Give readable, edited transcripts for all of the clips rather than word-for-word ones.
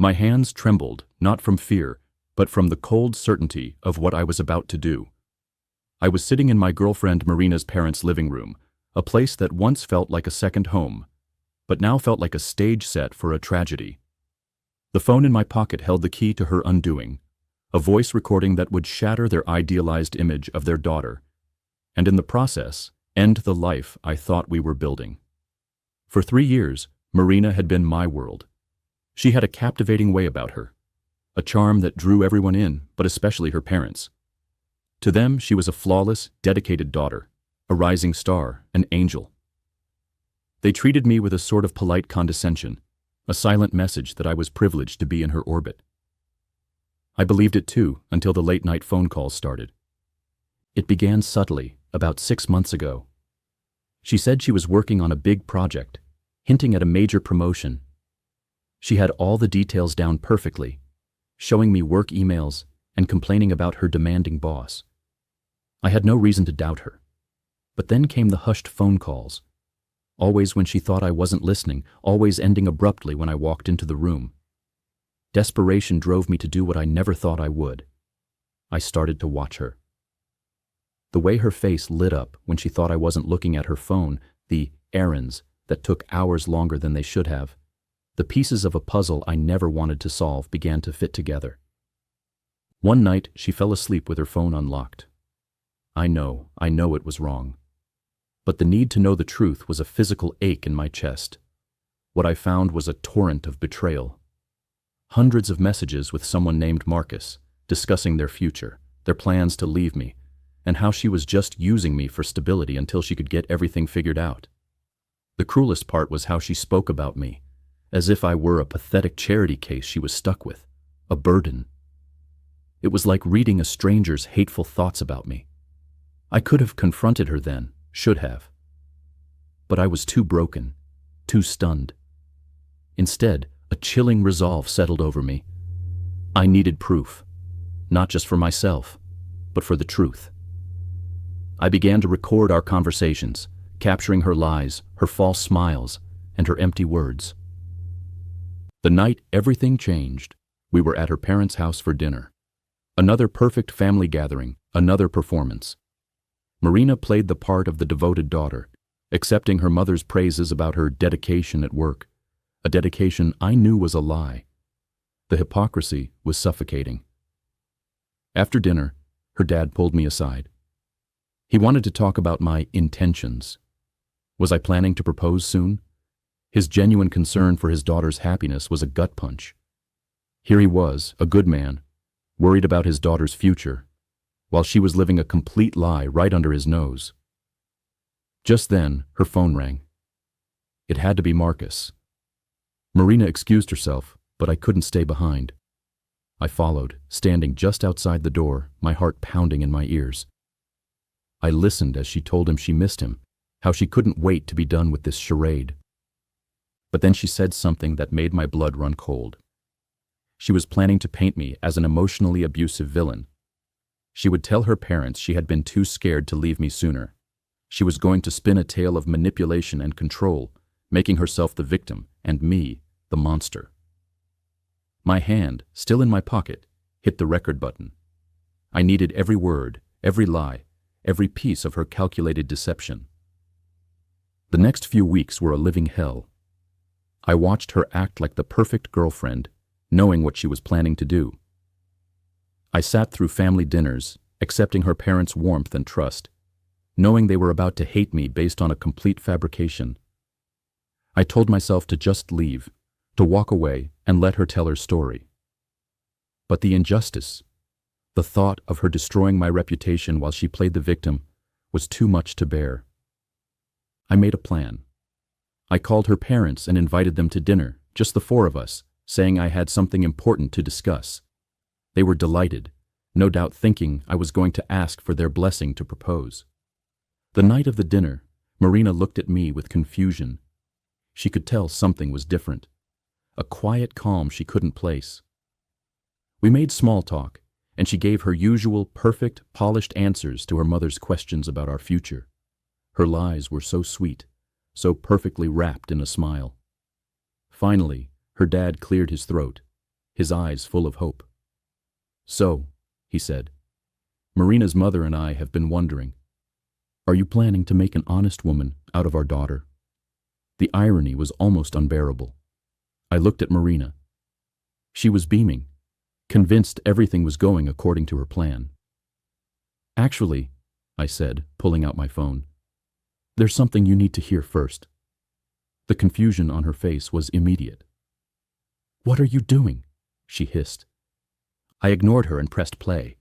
My hands trembled, not from fear, but from the cold certainty of what I was about to do. I was sitting in my girlfriend Marina's parents' living room, a place that once felt like a second home, but now felt like a stage set for a tragedy. The phone in my pocket held the key to her undoing, a voice recording that would shatter their idealized image of their daughter, and in the process, end the life I thought we were building. For 3 years, Marina had been my world. She had a captivating way about her, a charm that drew everyone in, but especially her parents. To them, she was a flawless, dedicated daughter, a rising star, an angel. They treated me with a sort of polite condescension, a silent message that I was privileged to be in her orbit. I believed it too, until the late-night phone calls started. It began subtly, about 6 months ago. She said she was working on a big project, hinting at a major promotion. She had all the details down perfectly, showing me work emails and complaining about her demanding boss. I had no reason to doubt her. But then came the hushed phone calls, always when she thought I wasn't listening, always ending abruptly when I walked into the room. Desperation drove me to do what I never thought I would. I started to watch her. The way her face lit up when she thought I wasn't looking at her phone, the errands that took hours longer than they should have, the pieces of a puzzle I never wanted to solve began to fit together. One night, she fell asleep with her phone unlocked. I know it was wrong. But the need to know the truth was a physical ache in my chest. What I found was a torrent of betrayal. Hundreds of messages with someone named Marcus, discussing their future, their plans to leave me, and how she was just using me for stability until she could get everything figured out. The cruelest part was how she spoke about me, as if I were a pathetic charity case she was stuck with, a burden. It was like reading a stranger's hateful thoughts about me. I could have confronted her then, should have. But I was too broken, too stunned. Instead, a chilling resolve settled over me. I needed proof, not just for myself, but for the truth. I began to record our conversations, capturing her lies, her false smiles, and her empty words. The night everything changed, we were at her parents' house for dinner. Another perfect family gathering, another performance. Marina played the part of the devoted daughter, accepting her mother's praises about her dedication at work, a dedication I knew was a lie. The hypocrisy was suffocating. After dinner, her dad pulled me aside. He wanted to talk about my intentions. Was I planning to propose soon? His genuine concern for his daughter's happiness was a gut punch. Here he was, a good man, worried about his daughter's future, while she was living a complete lie right under his nose. Just then, her phone rang. It had to be Marcus. Marina excused herself, but I couldn't stay behind. I followed, standing just outside the door, my heart pounding in my ears. I listened as she told him she missed him, how she couldn't wait to be done with this charade. But then she said something that made my blood run cold. She was planning to paint me as an emotionally abusive villain. She would tell her parents she had been too scared to leave me sooner. She was going to spin a tale of manipulation and control, making herself the victim and me the monster. My hand, still in my pocket, hit the record button. I needed every word, every lie, every piece of her calculated deception. The next few weeks were a living hell. I watched her act like the perfect girlfriend, knowing what she was planning to do. I sat through family dinners, accepting her parents' warmth and trust, knowing they were about to hate me based on a complete fabrication. I told myself to just leave, to walk away and let her tell her story. But the injustice, the thought of her destroying my reputation while she played the victim, was too much to bear. I made a plan. I called her parents and invited them to dinner, just the 4 of us, saying I had something important to discuss. They were delighted, no doubt thinking I was going to ask for their blessing to propose. The night of the dinner, Marina looked at me with confusion. She could tell something was different, a quiet calm she couldn't place. We made small talk, and she gave her usual perfect, polished answers to her mother's questions about our future. Her lies were so sweet, so perfectly wrapped in a smile. Finally, her dad cleared his throat. his eyes full of hope. "So," he said, "Marina's mother and I have been wondering, are you planning to make an honest woman out of our daughter?" The irony was almost unbearable. I looked at Marina. She was beaming, convinced everything was going according to her plan. "Actually," I said, pulling out my phone, "there's something you need to hear first." The confusion on her face was immediate. "What are you doing?" she hissed. I ignored her and pressed play.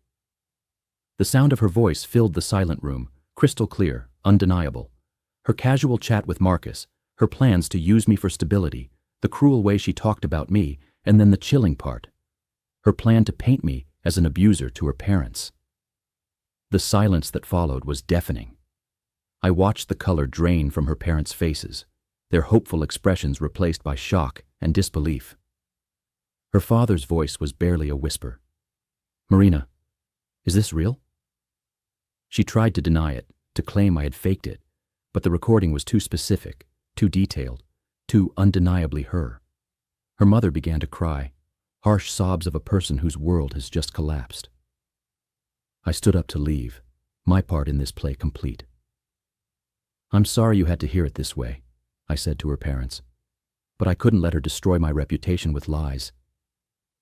The sound of her voice filled the silent room, crystal clear, undeniable. Her casual chat with Marcus, her plans to use me for stability, the cruel way she talked about me, and then the chilling part, her plan to paint me as an abuser to her parents. The silence that followed was deafening. I watched the color drain from her parents' faces, their hopeful expressions replaced by shock and disbelief. Her father's voice was barely a whisper. "Marina, is this real?" She tried to deny it, to claim I had faked it, but the recording was too specific, too detailed, too undeniably her. Her mother began to cry, harsh sobs of a person whose world has just collapsed. I stood up to leave, my part in this play complete. "I'm sorry you had to hear it this way," I said to her parents, "but I couldn't let her destroy my reputation with lies.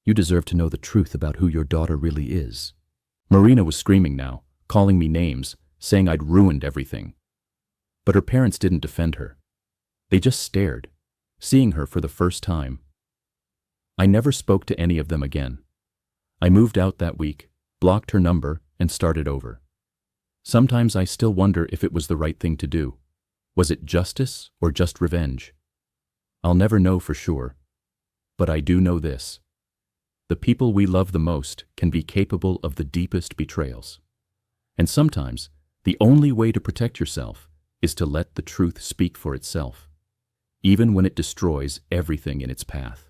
You deserve to know the truth about who your daughter really is." Marina was screaming now, calling me names, saying I'd ruined everything. But her parents didn't defend her. They just stared, seeing her for the first time. I never spoke to any of them again. I moved out that week, blocked her number, and started over. Sometimes I still wonder if it was the right thing to do. Was it justice or just revenge? I'll never know for sure. But I do know this. The people we love the most can be capable of the deepest betrayals. And sometimes, the only way to protect yourself is to let the truth speak for itself, even when it destroys everything in its path.